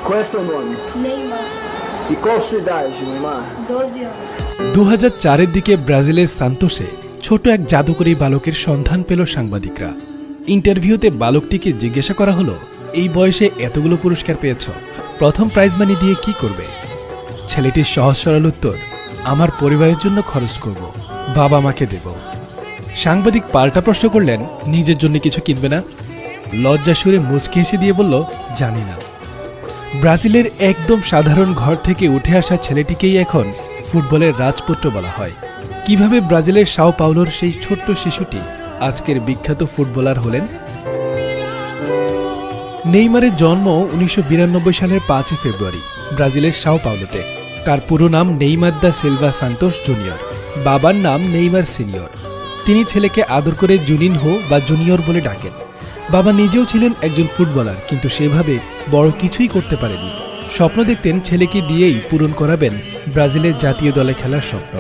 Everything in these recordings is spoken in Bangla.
Qual é seu nome? Neymar, E qual a sua idade, Neymar? 12 anos. 2004-এর দিকে ব্রাজিলের সান্তোসে ছোট এক জাদুকরী বালকের সন্ধান পেল সাংবাদিকরা। ইন্টারভিউতে বালকটিকে জিজ্ঞাসা করা হলো, এই বয়সে এতগুলো পুরস্কার পেয়েছ, প্রথম প্রাইজ মানি দিয়ে কি করবে? ছেলেটির সহজ সরল উত্তর, আমার পরিবারের জন্য খরচ করব, বাবা মাকে দেব। সাংবাদিক পাল্টা প্রশ্ন করলেন, নিজের জন্য কিছু কিনবে না? লজ্জা সুরে মুচকি হেসে দিয়ে বলল, জানি না। ব্রাজিলের একদম সাধারণ ঘর থেকে উঠে আসা ছেলেটিকেই এখন ফুটবলের রাজপুত্র বলা হয়। কিভাবে ব্রাজিলের সাও পাওলোর সেই ছোট্ট শিশুটি আজকের বিখ্যাত ফুটবলার হলেন? নেইমারের জন্ম 1992 সালের 5 ফেব্রুয়ারি ব্রাজিলের সাও পাওলোতে। তার পুরো নাম Neymar da Silva Santos junior. বাবার নাম নেইমার সিনিয়র। তিনি ছেলেকে আদর করে জুনিনহো বা জুনিয়র বলে ডাকেন। বাবা নিজেও ছিলেন একজন ফুটবলার, কিন্তু সেভাবে বড় কিছুই করতে পারেনি। স্বপ্ন দেখতেন ছেলেকে দিয়েই পূরণ করাবেন ব্রাজিলের জাতীয় দলে খেলার স্বপ্ন।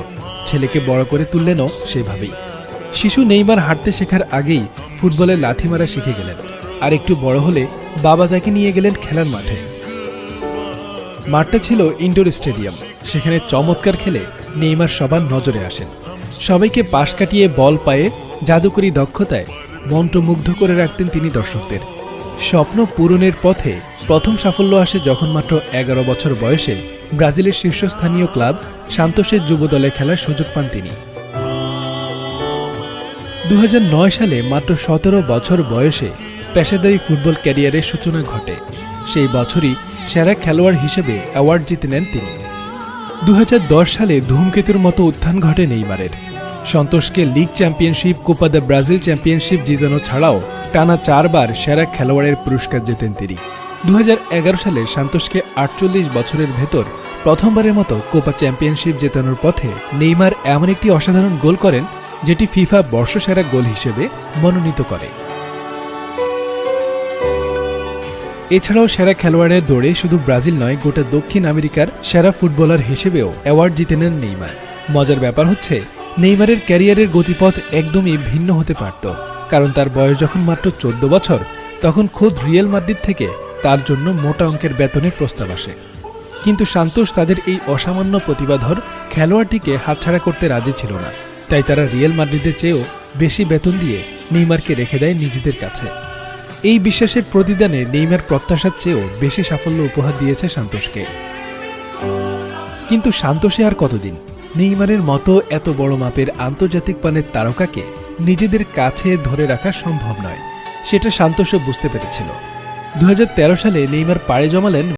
ছেলেকে বড় করে তুললেনও সেভাবেই। শিশু নেইমার হাঁটতে শেখার আগেই ফুটবলে লাথি মারা শিখে গেলেন। আর একটু বড় হলে বাবা তাকে নিয়ে গেলেন খেলার মাঠে। মাঠটা ছিল ইনডোর স্টেডিয়াম। সেখানে চমৎকার খেলে নেইমার সবার নজরে আসেন। সবাইকে পাশ কাটিয়ে বল পায়ে জাদুকরী দক্ষতায় মন্ত্রমুগ্ধ করে রাখতেন তিনি দর্শকদের। স্বপ্ন পূরণের পথে প্রথম সাফল্য আসে যখন মাত্র 11 বছর বয়সে ব্রাজিলের শীর্ষস্থানীয় ক্লাব সান্তোসের যুব দলে খেলার সুযোগ পান তিনি। 2009 সালে মাত্র 17 বছর বয়সে পেশাদারী ফুটবল ক্যারিয়ারের সূচনা ঘটে। সেই বছরই সেরা খেলোয়াড় হিসেবে অ্যাওয়ার্ড জিতে নেন তিনি। 2010 সালে ধূমকেতুর মতো উত্থান ঘটে নেইমারের। সন্তোষকে league championship, Copa do Brasil championship জিতানো ছাড়াও টানা 4 বার সেরা খেলোয়াড়ের পুরস্কার জেতেন তিনি। 2011 সালে সান্তোষকে 48 বছরের ভেতর প্রথমবারের মতো কোপা চ্যাম্পিয়নশিপ জেতানোর পথে নেইমার এমন একটি অসাধারণ গোল করেন, যেটি ফিফা বর্ষসেরা গোল হিসেবে মনোনীত করে। এছাড়াও সেরা খেলোয়াড়ের দৌড়ে শুধু ব্রাজিল নয়, গোটা দক্ষিণ আমেরিকার সেরা ফুটবলার হিসেবেও অ্যাওয়ার্ড জিতে নেন নেইমার। মজার ব্যাপার হচ্ছে, নেইমারের ক্যারিয়ারের গতিপথ একদমই ভিন্ন হতে পারত, কারণ তার বয়স যখন মাত্র 14 বছর, তখন খোদ রিয়াল মাদ্রিদ থেকে তার জন্য মোটা অঙ্কের বেতনের প্রস্তাব আসে। কিন্তু সান্তোস তাদের এই অসামান্য প্রতিভাধর খেলোয়াড়টিকে হাতছাড়া করতে রাজি ছিল না। তাই তারা রিয়াল মাদ্রিদের চেয়েও বেশি বেতন দিয়ে নেইমারকে রেখে দেয় নিজেদের কাছে। এই বিশ্বাসের প্রতিদানে নেইমার প্রত্যাশার চেয়েও বেশি সাফল্য উপহার দিয়েছে সান্তোসকে। কিন্তু সান্তোসে আর কতদিন? নেইমারের মতো এত বড় মাপের আন্তর্জাতিক মানের তারকাকে নিজেদের কাছে ধরে রাখা সম্ভব নয়, সেটা সান্তোসও বুঝতে পেরেছিল। 2013 সালে নেইমার পাড়ি জমালেন